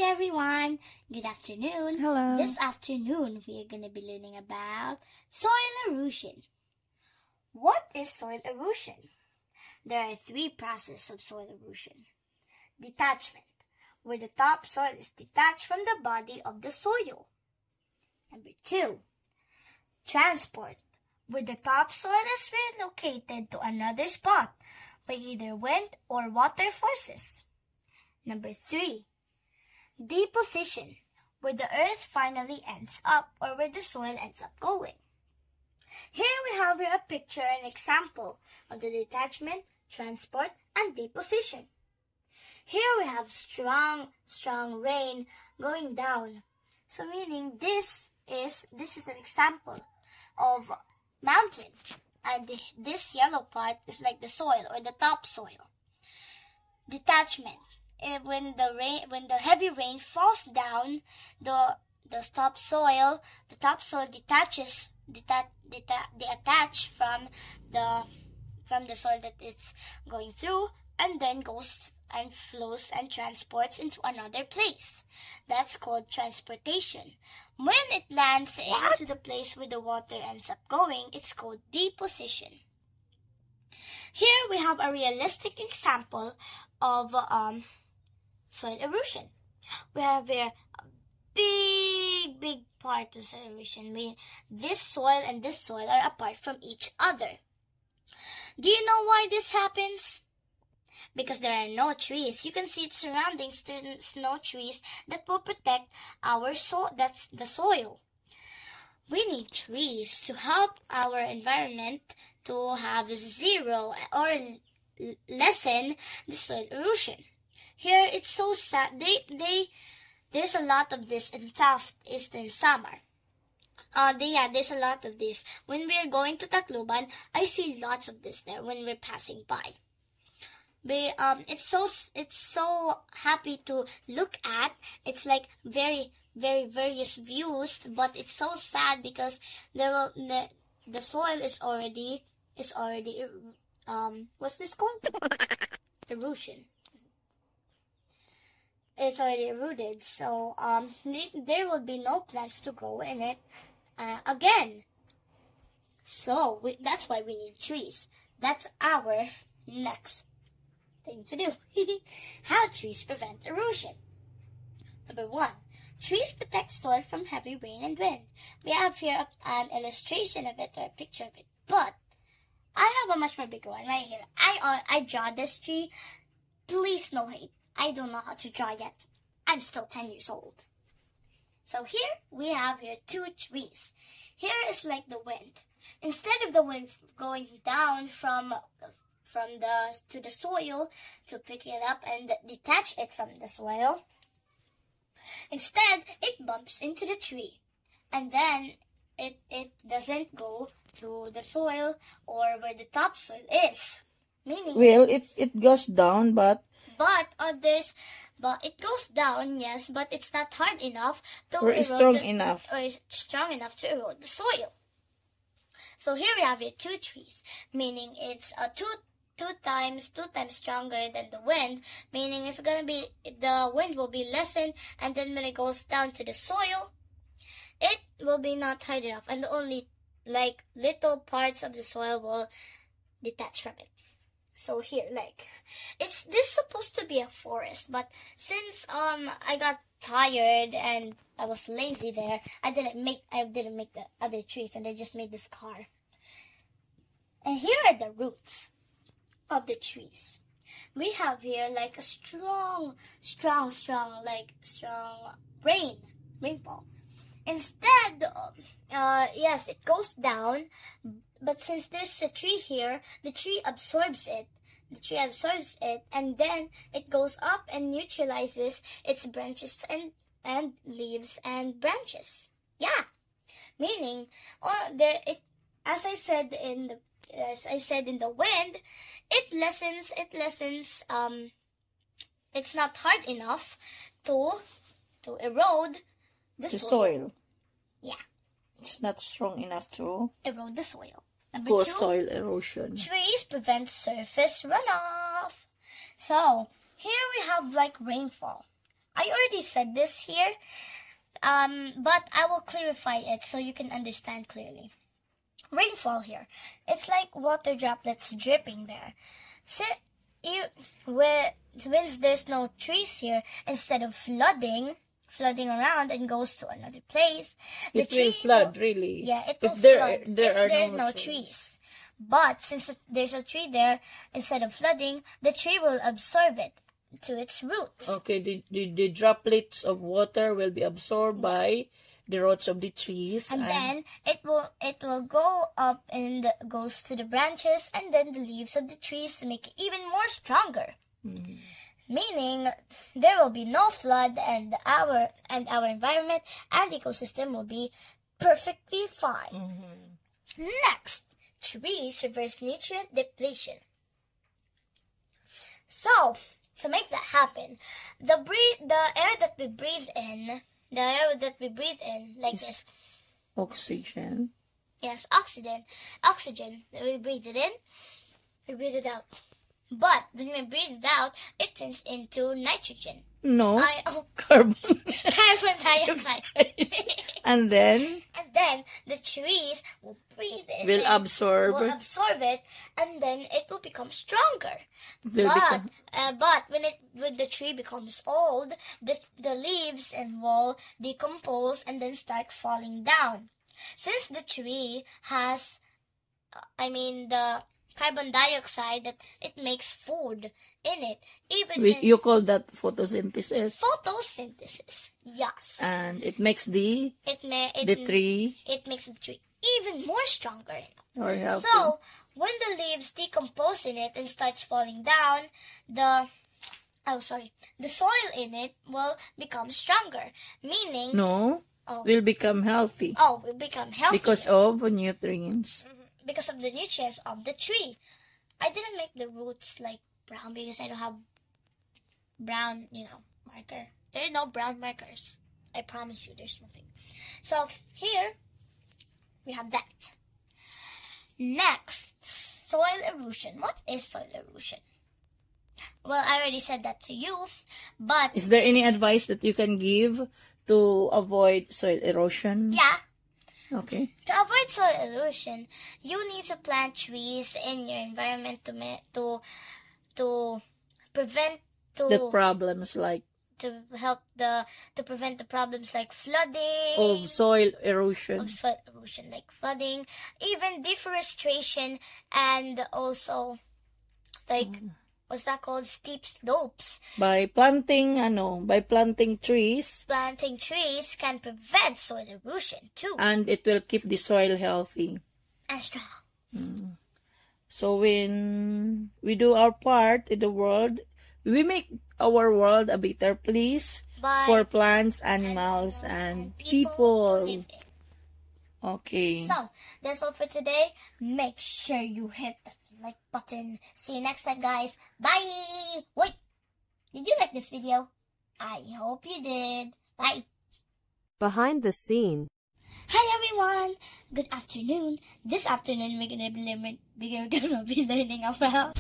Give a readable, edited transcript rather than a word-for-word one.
everyone! Good afternoon. Hello. This afternoon, we are going to be learning about soil erosion. What is soil erosion? There are three processes of soil erosion. Detachment, where the topsoil is detached from the body of the soil. Number 2, transport, where the topsoil is relocated to another spot by either wind or water forces. Number 3, deposition, where the earth finally ends up or where the soil ends up going. Here we have a picture and example of the detachment, transport, and deposition. Here we have strong rain going down. So meaning this is an example of mountain, and this yellow part is like the soil or the topsoil. Detachment, when the heavy rain falls down, the topsoil detach from the soil that it's going through, and then goes and flows and transports into another place. That's called transportation. When it lands into the place where the water ends up going, it's called deposition. Here we have a realistic example of soil erosion. We have here a big part of soil erosion. This soil and this soil are apart from each other. Do you know why this happens? Because there are no trees. You can see its surroundings. There's no trees that will protect our soil. That's the soil. We need trees to help our environment to have zero or lessen the soil erosion. Here it's so sad. There's a lot of this in Taft Eastern Samar. There's a lot of this. When we're going to Tacloban, I see lots of this there when we're passing by. It's so happy to look at. It's like very various views, but it's so sad because the soil is already what's this called? Erosion. It's already eroded, so there will be no plants to grow in it again. So that's why we need trees. That's our next thing to do. How trees prevent erosion. Number 1, trees protect soil from heavy rain and wind. We have here an illustration of it or a picture of it, but I have a much more bigger one right here. I draw this tree. Please no hate. I don't know how to draw yet. I'm still 10 years old. So here we have here 2 trees. Here is like the wind. Instead of the wind going down from to the soil to pick it up and detach it from the soil, instead it bumps into the tree, and then it doesn't go to the soil or where the topsoil is. Meaning, well, it goes down, but it goes down, yes, but it's not hard enough to or strong enough to erode the soil. So here we have 2 trees, meaning it's two times stronger than the wind, meaning it's gonna be, the wind will be lessened, and then when it goes down to the soil, it will be not hard enough, and only like little parts of the soil will detach from it. So here, like, this supposed to be a forest, but since I got tired and I was lazy there, I didn't make the other trees, and I just made this car. And here are the roots of the trees. We have here like a strong rainfall. Instead, yes, it goes down, but since there's a tree here, the tree absorbs it. And then it goes up and neutralizes its branches and leaves and branches. Yeah, meaning, as I said in the wind, it lessens. It's not hard enough to erode the soil. Yeah, it's not strong enough to erode the soil. Number cause 2, soil erosion. Trees prevent surface runoff. So here we have like rainfall. I already said this here, but I will clarify it so you can understand clearly. Rainfall here, it's like water droplets dripping there. Since there's no trees here, instead of flooding around and goes to another place, the It tree will flood, really. Yeah, it will If there flood if there's no trees. But since there's a tree there, instead of flooding, the tree will absorb it to its roots. Okay, the droplets of water will be absorbed by the roots of the trees, And then it will go up and goes to the branches and then the leaves of the trees to make it even more stronger. Meaning there will be no flood and our environment and ecosystem will be perfectly fine. Next, trees reverse nutrient depletion. So, to make that happen, the air that we breathe in, like this, oxygen. yes, oxygen, we breathe it in, we breathe it out. But when we breathe it out, it turns into nitrogen. No, Oh, carbon. carbon dioxide. And then And then the trees will breathe it will in, absorb. will absorb it, and then it will become stronger. Will become- But when the tree becomes old, the leaves and will decompose and then start falling down. Since the tree has, the carbon dioxide that it makes food in it, You call that photosynthesis. photosynthesis. Yes, And it makes the tree it makes the tree even more stronger. or healthy. So, when the leaves decompose in it and starts falling down, the soil in it will become stronger, meaning No, will become healthy will become healthy because of nutrients. because of the nutrients of the tree. I didn't make the roots like brown because I don't have brown, marker. There are no brown markers. I promise you, there's nothing. So here we have that. Next, soil erosion. What is soil erosion? Well, I already said that to you, but Is there any advice that you can give to avoid soil erosion? yeah, Okay. to avoid soil erosion, you need to plant trees in your environment to prevent The problems like to help to prevent the problems like flooding, of soil erosion. of soil erosion, like flooding, even deforestation, and also like what's that called? Steep slopes. By planting trees, Planting trees can prevent soil erosion too, and it will keep the soil healthy. and strong. So when we do our part in the world, we make our world a better place By for plants, animals, and people. who live in. Okay. So, that's all for today. Make sure you hit that like button. See you next time, guys. Bye! Wait! Did you like this video? I hope you did. Bye! Behind the scene. Hi everyone! Good afternoon. This afternoon we're gonna be learning about